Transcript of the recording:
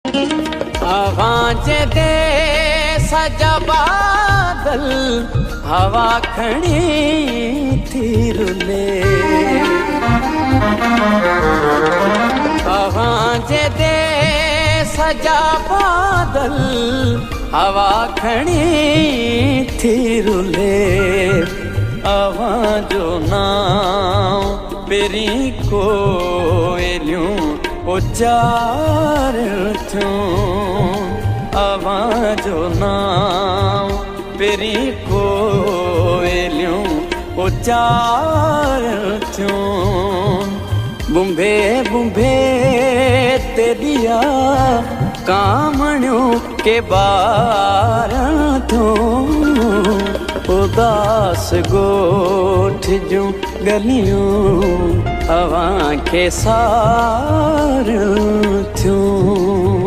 आवाज़ दे सजा बादल हवा खड़ी थी रुले। आवाज़ दे सजा बादल हवा खड़ी थी रुले। आवाज़ो नाव पेरी कोयलियूं उचार थियूं। आवाज़ो नाव पेरी कोयलियूं उचार थियूं। बुंभे बुंभे ते दिया कामणियों के बार थियूं। उदास गोठ जूं गलियूं हवा के सार थियूं।